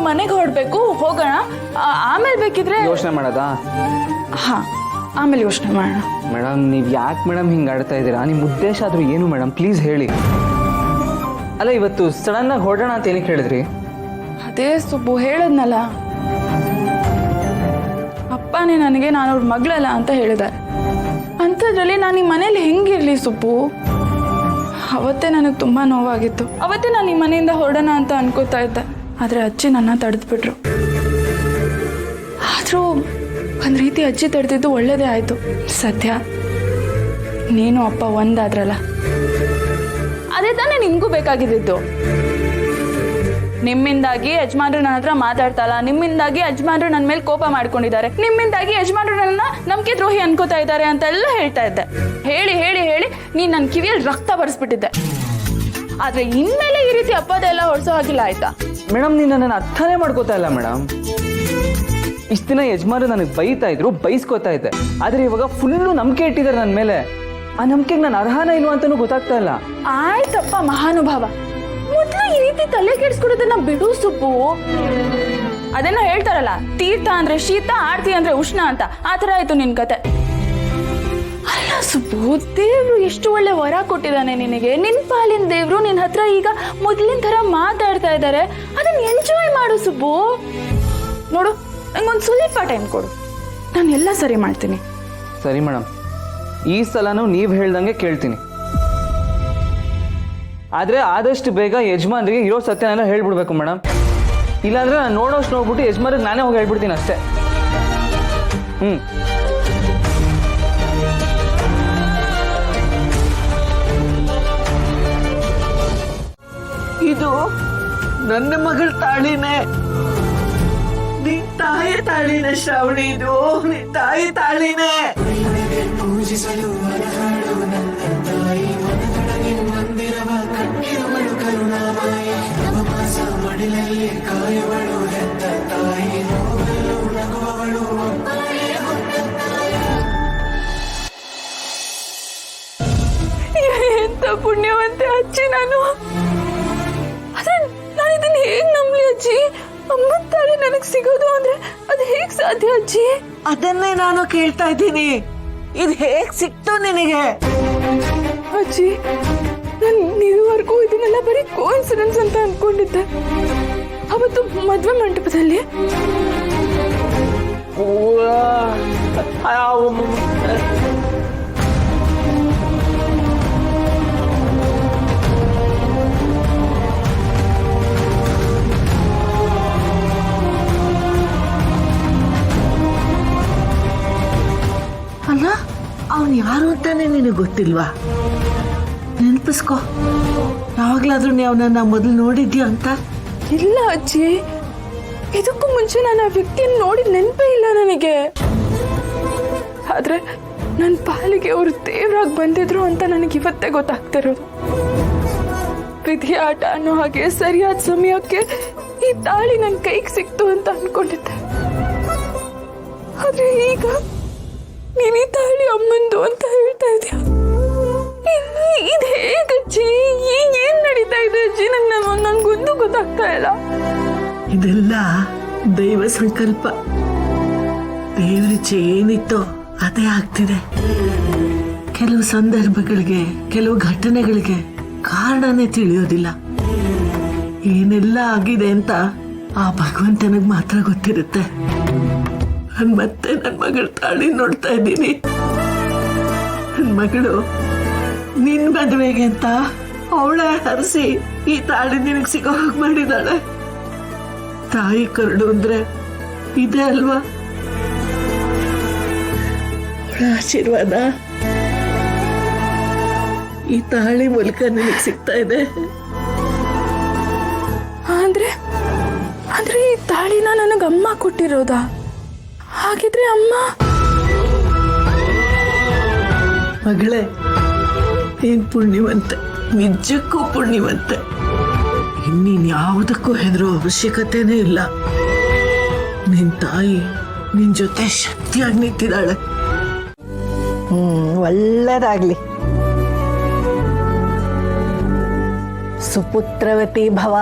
ಮನೆಗೆ ಹೊರಡ್ಬೇಕು, ಹೋಗೋಣ. ಆಮೇಲೆ ಬೇಕಿದ್ರೆ ಯೋಚನೆ ಮಾಡೋದಾ? ಹಾ, ಆಮೇಲೆ ಯೋಚನೆ ಮಾಡೋಣ. ಮೇಡಮ್, ನೀವು ಯಾಕೆ ಮೇಡಮ್ ಹಿಂಗೆ ಆಡ್ತಾ ಇದ್ದೀರಾ? ನಿಮ್ಮ ಉದ್ದೇಶ ಆದರೂ ಏನು ಮೇಡಮ್? ಪ್ಲೀಸ್ ಹೇಳಿ. ಅಲ್ಲ, ಇವತ್ತು ಸಡನ್ನಾಗಿ ಹೊರಡೋಣ ಅಂತ ಏನಕ್ಕೆ ಹೇಳಿದ್ರಿ? ಅದೇ ಸುಬ್ಬು ಹೇಳದ್ನಲ್ಲ, ಅಪ್ಪನೇ ನನಗೆ ನಾನು ಅವ್ರ ಮಗಳಲ್ಲ ಅಂತ ಹೇಳಿದ್ದಾರೆ. ಅಂಥದ್ರಲ್ಲಿ ನಾನು ಈ ಮನೇಲಿ ಹೆಂಗಿರ್ಲಿ ಸುಬ್ಬು? ಅವತ್ತೇ ನನಗೆ ತುಂಬ ನೋವಾಗಿತ್ತು. ಅವತ್ತೇ ನಾನು ಈ ಮನೆಯಿಂದ ಹೊರಡೋಣ ಅಂತ ಅನ್ಕೋತಾ ಇದ್ದೆ. ಆದರೆ ಅಜ್ಜಿ ನನ್ನ ತಡೆದ್ಬಿಟ್ರು. ಆದರೂ ಒಂದು ರೀತಿ ಅಜ್ಜಿ ತಡೆದಿದ್ದು ಒಳ್ಳೇದೇ ಆಯಿತು. ಸದ್ಯ ನೀನು ಅಪ್ಪ ಒಂದಾದ್ರಲ್ಲ, ಅದೇ ತಾನೇ ನಿಮಗೂ ಬೇಕಾಗಿದ್ದು. ನಿಮ್ಮಿಂದಾಗಿ ಯಜಮಾನ್ರು ನನ್ನ ಹತ್ರ ಮಾತಾಡ್ತಲ್ಲ, ನಿಮ್ಮಿಂದಾಗಿ ಯಜಮಾನ್ರು ನನ್ನ ಮೇಲೆ ಕೋಪ ಮಾಡ್ಕೊಂಡಿದ್ದಾರೆ, ನಿಮ್ಮಿಂದಾಗಿ ಯಜಮಾನ್ರು ನನ್ನ ನಂಬಿಕೆ ದ್ರೋಹಿ ಅನ್ಕೋತಾ ಇದ್ದಾರೆ ಅಂತೆಲ್ಲ ಹೇಳ್ತಾ ಇದ್ದೆ. ಹೇಳಿ ಹೇಳಿ ಹೇಳಿ ನೀನು ನನ್ನ ಕಿವಿಯಲ್ಲಿ ರಕ್ತ ಬರ್ಸ್ಬಿಟ್ಟಿದ್ದೆ. ಆದ್ರೆ ಇನ್ಮೇಲೆ ಈ ರೀತಿ ಅಪ್ಪದೆಲ್ಲ ಹೊಡ್ಸೋ ಹಾಗಿಲ್ಲ, ಆಯ್ತಾ? ಮೇಡಮ್, ನೀನು ನನ್ನ ಅರ್ಥನೇ ಮಾಡ್ಕೋತಾ ಇಲ್ಲ ಮೇಡಮ್. ಇಷ್ಟು ದಿನ ಯಜಮಾನ್ರು ನನಗೆ ಬೈತಾ ಇದ್ರು, ಬೈಸ್ಕೋತಾ ಇದ್ದೆ. ಆದರೆ ಇವಾಗ ಫುಲ್ಲು ನಂಬಿಕೆ ಇಟ್ಟಿದ್ದಾರೆ ನನ್ನ ಮೇಲೆ. ಆ ನಂಬಿಕೆಗೆ ನಾನು ಅರ್ಹನ ಇಲ್ವಾ ಅಂತಲೂ ಗೊತ್ತಾಗ್ತಾ ಇಲ್ಲ. ಆಯ್ತಪ್ಪ ಮಹಾನುಭಾವ, ಮೊದಲು ಈ ರೀತಿ ತಲೆ ಕೆಡಿಸ್ಕೊಡೋದನ್ನ ಬಿಡು ಸುಬ್ಬು. ಅದೇನೋ ಹೇಳ್ತಾರಲ್ಲ, ತೀರ್ಥ ಅಂದ್ರೆ ಶೀತ, ಆರ್ತಿ ಅಂದ್ರೆ ಉಷ್ಣ ಅಂತ. ಆ ಥರ ಆಯ್ತು ನಿನ್ ಕತೆ. ಅಲ್ಲ ಸುಬ್ಬು, ದೇವ್ರು ಎಷ್ಟು ಒಳ್ಳೆ ವರ ಕೊಟ್ಟಿದ್ದಾನೆ ನಿನಗೆ. ನಿನ್ ಪಾಲಿನ ದೇವ್ರು ನಿನ್ ಹತ್ರ ಈಗ ಮೊದಲಿನ ತರ ಮಾತಾಡ್ತಾ ಇದ್ದಾರೆ. ಅದನ್ನ ಎಂಜಾಯ್ ಮಾಡು ಸುಬ್ಬು. ನೋಡು, ನಂಗೊಂದು ಸ್ವಲ್ಪ ಟೈಮ್ ಕೊಡು, ನಾನು ಎಲ್ಲ ಸರಿ ಮಾಡ್ತೀನಿ. ಸರಿ ಮೇಡಮ್, ಈ ಸಲನೂ ನೀವು ಹೇಳ್ದಂಗೆ ಕೇಳ್ತೀನಿ. ಆದರೆ ಆದಷ್ಟು ಬೇಗ ಯಜಮಾನ್ರಿಗೆ ಇರೋ ಸತ್ಯನೆಲ್ಲ ಹೇಳ್ಬಿಡ್ಬೇಕು ಮೇಡಮ್. ಇಲ್ಲಾಂದ್ರೆ ನಾನು ನೋಡೋಷ್ಟು ನೋಡ್ಬಿಟ್ಟು ಯಜಮಾನ್ರಿಗೆ ನಾನೇ ಹೋಗಿ ಹೇಳ್ಬಿಡ್ತೀನಿ ಅಷ್ಟೇ. ಇದು ನನ್ನ ಮಗಳ ತಾಳಿನೇ. ನಿನ್ ತಾಯಿ ತಾಳಿನೇ ಶ್ರಾವಣಿ, ಇದು ನಿನ್ ತಾಯಿ ತಾಳಿನೇ. ಪೂಜಿಸಲು ಎಂತ ಪುಣ್ಯವಂತೆ ಅಜ್ಜಿ ನಾನು. ಆದ್ರೆ ನಾನು ಇದನ್ನ ಹೇಗ್ ನಂಬ್ಲಿ ಅಜ್ಜಿ? ಅಮ್ಮನ ತಾಳಿ ನನಗ್ ಸಿಗೋದು ಅಂದ್ರೆ ಅದು ಹೇಗ್ ಸಾಧ್ಯ ಅಜ್ಜಿ? ಅದನ್ನೇ ನಾನು ಕೇಳ್ತಾ ಇದ್ದೀನಿ. ಇದು ಹೇಗ್ ಸಿಕ್ತು ನಿನಗೆ? ಅಜ್ಜಿ, ನಾನು ಇದುವರೆಗೂ ಇದನ್ನೆಲ್ಲ ಬರೀ ಕೋಇನ್ಸಿಡೆನ್ಸ್ ಅಂತ ಅನ್ಕೊಂಡಿದ್ದೆ. ಅವತ್ತು ಮದ್ವೆ ಮಂಟಪದಲ್ಲಿ ಅಲ್ಲ, ಅವನ್ ಯಾರು ಅಂತಾನೆ ನಿನಗೆ ಗೊತ್ತಿಲ್ವಾ? ನೆನಪಿಸ್ಕೋ, ಯಾವಾಗ್ಲಾದ್ರೂ ನೀವು ಅವನನ್ನ ಮೊದಲು ನೋಡಿದ್ಯಾ ಅಂತ? ಇಲ್ಲ ಅಜ್ಜಿ, ಇದಕ್ಕೂ ಮುಂಚೆ ನಾನು ಆ ವ್ಯಕ್ತಿಯನ್ನು ನೋಡಿದ ನೆನಪೇ ಇಲ್ಲ ನನಗೆ. ಆದ್ರೆ ನನ್ನ ಪಾಲಿಗೆ ಅವರು ದೇವರಾಗಿ ಬಂದಿದ್ರು ಅಂತ ನನಗೆ ಇವತ್ತೇ ಗೊತ್ತಾಗ್ತಿರೋದು. ವಿಧಿ ಆಟ ಅನ್ನೋ ಹಾಗೆ ಸರಿಯಾದ ಸಮಯಕ್ಕೆ ಈ ತಾಳಿ ನನ್ನ ಕೈಗೆ ಸಿಕ್ತು ಅಂತ ಅನ್ಕೊಂಡಿದ್ದೆ. ಆದ್ರೆ ಈಗ ನೀನ್ ಈ ತಾಳಿ ಅಮ್ಮಂದು ಅಂತ ಹೇಳ್ತಾ ಇದೀಯ. ಇದು ಹೇಗಜ್ಜಿ? ಈಗ ಏನ್ ನಡೀತಾ ಇದೆ ಅಜ್ಜಿ? ನನ್ಗೊಂದು ಗೊತ್ತಾಗ್ತಾ ಇಲ್ಲ. ಇದೆಲ್ಲ ದೈವ ಸಂಕಲ್ಪ. ದೇವರಿಚ್ಛೆ ಏನಿತ್ತೋ ಅದೇ ಆಗ್ತಿದೆ. ಕೆಲವು ಸಂದರ್ಭಗಳಿಗೆ, ಕೆಲವು ಘಟನೆಗಳಿಗೆ ಕಾರಣನೇ ತಿಳಿಯೋದಿಲ್ಲ. ಏನೆಲ್ಲ ಆಗಿದೆ ಅಂತ ಆ ಭಗವಂತನಿಗೆ ಮಾತ್ರ ಗೊತ್ತಿರುತ್ತೆ. ನಾನು ಮತ್ತೆ ನನ್ನ ಮಗಳ ತಾಳಿ ನೋಡ್ತಾ ಇದ್ದೀನಿ. ನನ್ನ ಮಗಳು ನಿನ್ ಮದುವೆಗೆ ಅಂತ ಅವಳೇ ಹರಿಸಿ ಈ ತಾಳಿ ನಿನಗೆ ಸಿಗೋ ಹಾಗೆ ಮಾಡಿದಾಳೆ. ತಾಯಿ ಕರುಡು ಅಂದ್ರೆ ಇದೆ ಅಲ್ವಾ? ಅವಳ ಆಶೀರ್ವಾದ ಈ ತಾಳಿ ಮೂಲಕ ನಿನಗೆ ಸಿಗ್ತಾ ಇದೆ. ಅಂದ್ರೆ ಈ ತಾಳಿನ ನನಗಮ್ಮ ಕೊಟ್ಟಿರೋದಾ? ಹಾಗಿದ್ರೆ ಅಮ್ಮ ಮಗಳೇ, ನೀನ್ ಪುಣ್ಯವಂತೆ, ನಿಜಕ್ಕೂ ಪುಣ್ಯವಂತೆ. ಇನ್ನೀನ್ ಯಾವುದಕ್ಕೂ ಹೆದರೋ ಅವಶ್ಯಕತೆನೇ ಇಲ್ಲ. ನಿನ್ ತಾಯಿ ನಿನ್ ಜೊತೆ ಶಕ್ತಿಯಾಗಿ ನಿಂತಿದ್ದಾಳೆ. ಒಳ್ಳೇದಾಗ್ಲಿ. ಸುಪುತ್ರವತಿ ಭವ.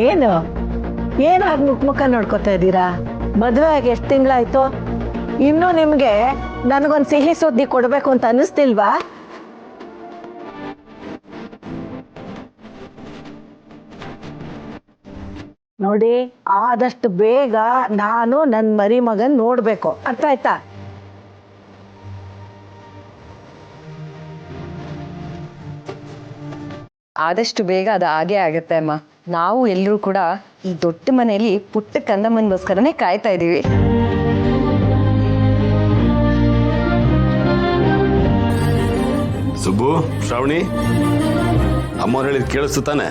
ಏನು ಏನು ಹಾಗೆ ಮುಖ ನೋಡ್ಕೊತಾ ಇದ್ದೀರಾ? ಮದುವೆ ಆಗಿ ಎಷ್ಟು ತಿಂಗಳಾಯ್ತು? ಇನ್ನು ನಿಮ್ಗೆ ನನಗೊಂದು ಸಿಹಿ ಸುದ್ದಿ ಕೊಡ್ಬೇಕು ಅಂತ ಅನ್ನಿಸ್ತಿಲ್ವಾ? ನೋಡಿ, ಆದಷ್ಟು ಬೇಗ ನಾನು ನನ್ನ ಮರಿ ಮಗನ್ ನೋಡ್ಬೇಕು, ಅರ್ಥ ಆಯ್ತಾ? ಆದಷ್ಟು ಬೇಗ ಅದು ಹಾಗೇ ಆಗುತ್ತೆ ಅಮ್ಮ. ನಾವು ಎಲ್ಲರೂ ಕೂಡ ಈ ದೊಡ್ಡ ಮನೆಯಲ್ಲಿ ಪುಟ್ಟ ಕಂದಮ್ಮನಿಗೋಸ್ಕರನೇ ಕಾಯ್ತಾ ಇದ್ದೀವಿ. ಸುಬ್ಬು, ಶ್ರಾವಣಿ, ಅಮ್ಮವ್ರು ಹೇಳಿದ್ ಕೇಳಿಸ್ತು ತಾನೆ?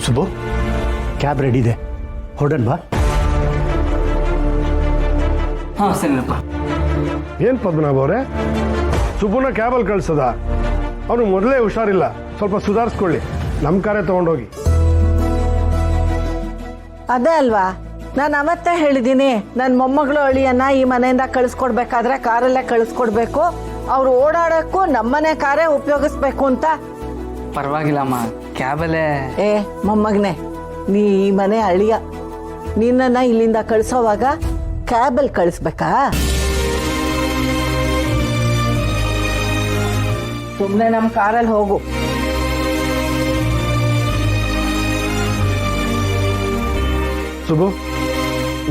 ಸುಬ್ಬು, ಕ್ಯಾಬ್ ರೆಡಿ ಇದೆ, ಹೊರಡನ್ವಾ? ಹಾಂ ಸರಿನಪ್ಪ. ಏನ್ ಪದ್ಮನಾಭ ಅವರೇ, ಸುಬ್ಬುನ ಕ್ಯಾಬಲ್ಲಿ ಕಳ್ಸದ? ಅವನು ಮೊದಲೇ ಹುಷಾರಿಲ್ಲ, ಸ್ವಲ್ಪ ಸುಧಾರಿಸ್ಕೊಳ್ಳಿ. ನಮ್ಮ ಕಾರೇ ತಗೊಂಡೋಗಿ. ಅದೇ ಅಲ್ವಾ ನಾನು ಅವತ್ತೇ ಹೇಳಿದ್ದೀನಿ, ನನ್ನ ಮೊಮ್ಮಗಳು ಅಳಿಯನ್ನ ಈ ಮನೆಯಿಂದ ಕಳಿಸ್ಕೊಡ್ಬೇಕಾದ್ರೆ ಕಾರಲ್ಲೇ ಕಳಿಸ್ಕೊಡ್ಬೇಕು, ಅವ್ರು ಓಡಾಡಕ್ಕೂ ನಮ್ಮನೆ ಕಾರೇ ಉಪಯೋಗಿಸ್ಬೇಕು ಅಂತ. ಪರವಾಗಿಲ್ಲಮ್ಮ, ಕ್ಯಾಬಲ್ಲೇ. ಏ ಮೊಮ್ಮಗನೆ, ನೀ ಈ ಮನೆ ಅಳಿಯ, ನಿನ್ನನ್ನ ಇಲ್ಲಿಂದ ಕಳಿಸೋವಾಗ ಕ್ಯಾಬಲ್ಲಿ ಕಳಿಸ್ಬೇಕಾ? ಸುಮ್ಮನೆ ನಮ್ಮ ಕಾರಲ್ಲಿ ಹೋಗು. ಸುಬ್ಬು,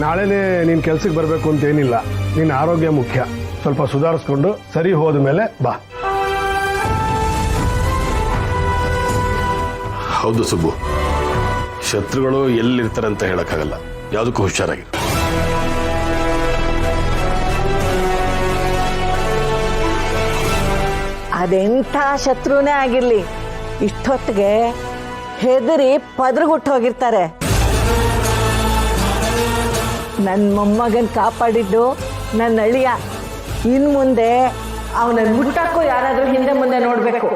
ನಾಳೆನೇ ನೀನು ಕೆಲ್ಸಕ್ಕೆ ಬರಬೇಕು ಅಂತ ಏನಿಲ್ಲ, ನಿನ್ನ ಆರೋಗ್ಯ ಮುಖ್ಯ. ಸ್ವಲ್ಪ ಸುಧಾರಿಸ್ಕೊಂಡು ಸರಿ ಹೋದ ಮೇಲೆ ಬಾ. ಹೌದು ಸುಬ್ಬು, ಶತ್ರುಗಳು ಎಲ್ಲಿರ್ತಾರೆ ಅಂತ ಹೇಳಕ್ಕಾಗಲ್ಲ, ಯಾವುದಕ್ಕೂ ಹುಷಾರಾಗಿರು. ಅದೆಂಥ ಶತ್ರುನೇ ಆಗಿರ್ಲಿ, ಇಷ್ಟೊತ್ತಿಗೆ ಹೆದರಿ ಪದ್ರಗುಟ್ಟು ಹೋಗಿರ್ತಾರೆ. ನನ್ನ ಮೊಮ್ಮಗನ್ ಕಾಪಾಡಿದ್ದು ನನ್ನ ಅಳಿಯ. ಇನ್ ಮುಂದೆ ಅವನನ್ನು ಮುಟ್ಟಕ್ಕೂ ಯಾರಾದ್ರೂ ಹಿಂದೆ ಮುಂದೆ ನೋಡ್ಬೇಕು.